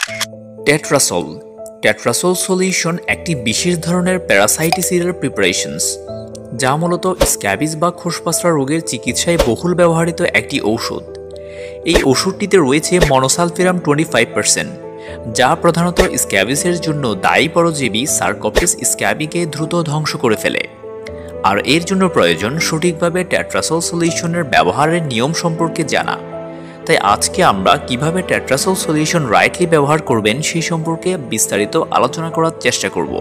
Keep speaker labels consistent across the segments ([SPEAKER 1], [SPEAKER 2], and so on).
[SPEAKER 1] টেট্রাসোল টেট্রাসোল solution একটি বিশেষ ধরনের প্যারাসাইটিসিডাল প্রিপারেশনস, যা মূলত স্ক্যাবিস বা খোসপচড়া রোগের চিকিৎসায় বহুল ব্যবহৃত একটি ঔষধ। এই ওষুধটিতে রয়েছে মনোসালফিরাম 25%, যা প্রধানত স্ক্যাবিসের জন্য দায়ী পরজীবী সারকোপ্টেস স্ক্যাবিকে দ্রুত ধ্বংস করে ফেলে। আর এর জন্য প্রয়োজন সঠিকভাবে টেট্রাসোল সলিউশনের ব্যবহারের নিয়ম সম্পর্কে জানা। তাই আজকে আমরা কিভাবে টেট্রাসোল সলিউশন রাইটলি ব্যবহার করবেন সেই সম্পর্কে বিস্তারিত আলোচনা করার চেষ্টা করব।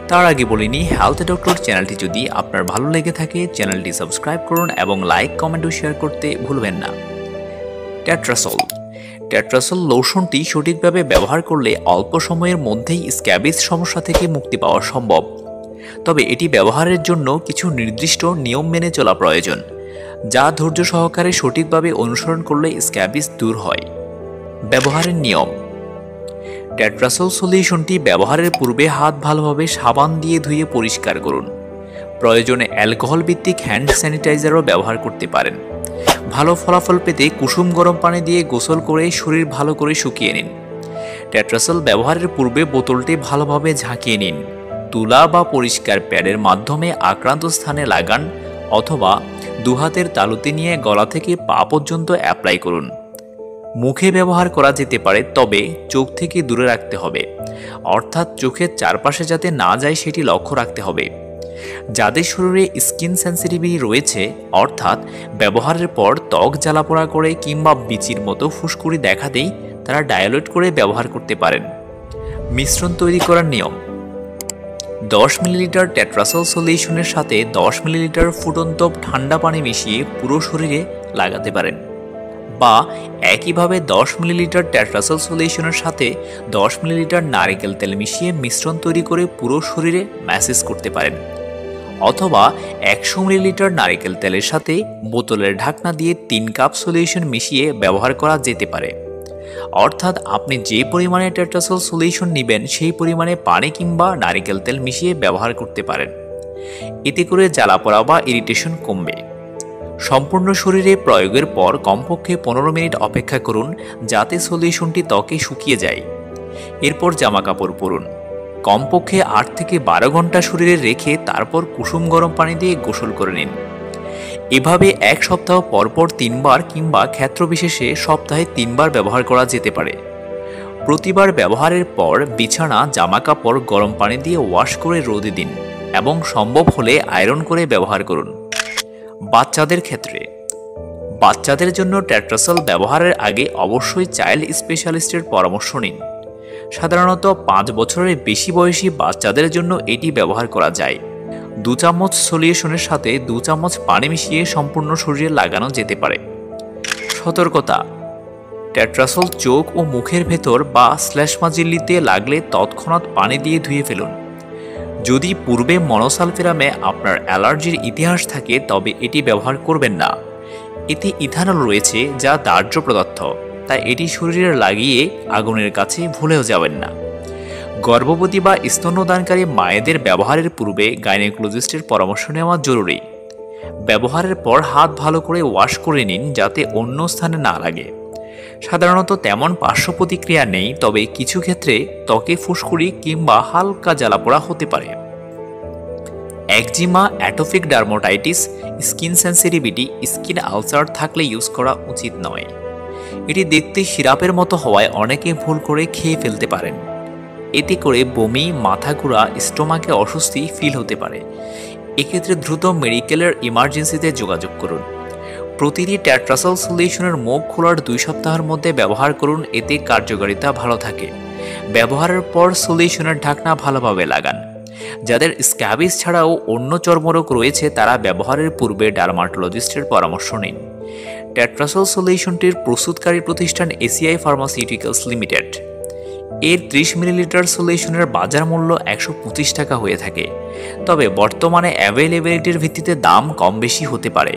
[SPEAKER 1] তার আগে বলিনি, হেলথ ডক্টর চ্যানেলটি যদি আপনার ভালো লেগে থাকে চ্যানেলটি সাবস্ক্রাইব করুন এবং লাইক, কমেন্ট ও শেয়ার করতে ভুলবেন না। টেট্রাসোল লোশনটি সঠিকভাবে ব্যবহার করলে অল্প সময়ের মধ্যেই স্ক্যাবিস সমস্যা থেকে মুক্তি পাওয়া সম্ভব। তবে এটি ব্যবহারের জন্য কিছু নির্দিষ্ট নিয়ম মেনে চলা প্রয়োজন, যা ধৈর্য সহকারে সঠিকভাবে অনুসরণ করলে স্ক্যাবিস দূর হয়। ব্যবহারের নিয়ম। টেট্রাসোল সলিউশনটি ব্যবহারের পূর্বে হাত ভালোভাবে সাবান দিয়ে ধুয়ে পরিষ্কার করুন। প্রয়োজনে অ্যালকোহল ভিত্তিক হ্যান্ড স্যানিটাইজারও ব্যবহার করতে পারেন। ভালো ফলাফল পেতে কুসুম গরম পানি দিয়ে গোসল করে শরীর ভালো করে শুকিয়ে নিন। টেট্রাসোল ব্যবহারের পূর্বে বোতলটি ভালোভাবে ঝাঁকিয়ে নিন। তুলা বা পরিষ্কার প্যাডের মাধ্যমে আক্রান্ত স্থানে লাগান অথবা দুহাতের তালুতে নিয়ে গলা থেকে পা পর্যন্ত অ্যাপ্লাই করুন। মুখে ব্যবহার করা যেতে পারে, তবে চোখ থেকে দূরে রাখতে হবে, অর্থাৎ চোখের চারপাশে যাতে না যায় সেটি লক্ষ্য রাখতে হবে। যাদের শরীরে স্কিন সেন্সিটিভিটি রয়েছে, অর্থাৎ ব্যবহারের পর ত্বক জ্বালাপোড়া করে কিংবা বিচির মতো ফুসকুড়ি দেখা দেয়, তারা ডায়োলেট করে ব্যবহার করতে পারেন। মিশ্রণ তৈরি করার নিয়ম। 10 মিলিলিটার টেট্রাসোল সলিউশনের সাথে 10 মিলিলিটার ফুটন্ত ঠান্ডা পানি মিশিয়ে পুরো শরীরে লাগাতে পারেন, বা একইভাবে 10 মিলিলিটার টেট্রাসোল সলিউশনের সাথে 10 মিলিলিটার নারিকেল তেল মিশিয়ে মিশ্রণ তৈরি করে পুরো শরীরে ম্যাসেজ করতে পারেন। অথবা 100 মিলিলিটার নারিকেল তেলের সাথে বোতলের ঢাকনা দিয়ে 3 কাপ সলিউশন মিশিয়ে ব্যবহার করা যেতে পারে। অর্থাৎ আপনি যে পরিমাণে টেট্রাসোল সলিউশন নেবেন সেই পরিমাণে পানি কিংবা নারিকেল তেল মিশিয়ে ব্যবহার করতে পারেন। এতে করে জ্বালাপোড়া বা ইরিটেশন কমবে। সম্পূর্ণ শরীরে প্রয়োগের পর কমপক্ষে 15 মিনিট অপেক্ষা করুন, যাতে সলিউশনটি ত্বকে শুকিয়ে যায়। এরপর জামাকাপড় পরুন। কমপক্ষে 8 থেকে 12 ঘন্টা শরীরে রেখে তারপর কুসুম গরম পানি দিয়ে গোসল করে নিন। এভাবে এক সপ্তাহ পরপর 3 বার কিংবা ক্ষেত্রবিশেষে সপ্তাহে 3 বার ব্যবহার করা যেতে পারে। প্রতিবার ব্যবহারের পর বিছানা, জামাকাপড় গরম পানি দিয়ে ওয়াশ করে রোদে দিন এবং সম্ভব হলে আয়রন করে ব্যবহার করুন। বাচ্চাদের ক্ষেত্রে, বাচ্চাদের জন্য টেট্রাসোল ব্যবহারের আগে অবশ্যই চাইল্ড স্পেশালিস্টের পরামর্শ নিন। সাধারণত 5 বছরের বেশি বয়সী বাচ্চাদের জন্য এটি ব্যবহার করা যায়। 2 চামচ সলিউশনের সাথে 2 চামচ পানি মিশিয়ে সম্পূর্ণ শরীরে লাগানো যেতে পারে। সতর্কতা। টেট্রাসোল চোখ ও মুখের ভেতর বা শ্লেষ্মা ঝিল্লিতে লাগলে তৎক্ষণাৎ পানি দিয়ে ধুয়ে ফেলুন। যদি পূর্বে মনোসালফিরামে আপনার অ্যালার্জির ইতিহাস থাকে তবে এটি ব্যবহার করবেন না। এতে ইথানল রয়েছে, যা দাহ্য পদার্থ, তাই এটি শরীরে লাগিয়ে আগুনের কাছে ভুলেও যাবেন না। গর্ভবতী বা স্তন্যদানকারী মায়েদের ব্যবহারের পূর্বে গাইনোকোলজিস্টের পরামর্শ নেওয়া জরুরি। ব্যবহারের পর হাত ভালো করে ওয়াশ করে নিন, যাতে অন্য স্থানে না লাগে। সাধারণত তেমন পার্শ্ব প্রতিক্রিয়া নেই, তবে কিছু ক্ষেত্রে ত্বকে ফুসকুড়ি কিংবা হালকা জ্বালাপোড়া হতে পারে। Eczema, atopic dermatitis, skin sensitivity, skin ulcer থাকলে ইউজ করা উচিত নয়। এটি দেখতে সিরাপের মতো হওয়ায় অনেকে ভুল করে খেয়ে ফেলতে পারেন। এতে করে বমি, মাথা ঘোরা, স্টোমাকে অস্বস্তি ফিল হতে পারে। এক্ষেত্রে দ্রুত মেডিকেলের ইমার্জেন্সিতে যোগাযোগ করুন। প্রতিটি টেট্রাসোল সলিউশনের মুখ খোলার 2 সপ্তাহের মধ্যে ব্যবহার করুন, এতে কার্যকারিতা ভালো থাকে। ব্যবহারের পর সলিউশনের ঢাকনা ভালোভাবে লাগান। যাদের স্ক্যাবিস ছাড়াও অন্য চর্মরোগ রয়েছে তারা ব্যবহারের পূর্বে ডার্মাটোলজিস্টের পরামর্শ নিন। টেট্রাসোল সলিউশনটির প্রস্তুতকারী প্রতিষ্ঠান এসিআই ফার্মাসিউটিক্যালস লিমিটেড। এর 30 মিলিলিটার সলিউশনের বাজার মূল্য 125 টাকা হয়ে থাকে, তবে বর্তমানে অ্যাভেলেবিলিটির ভিত্তিতে দাম কম বেশি হতে পারে।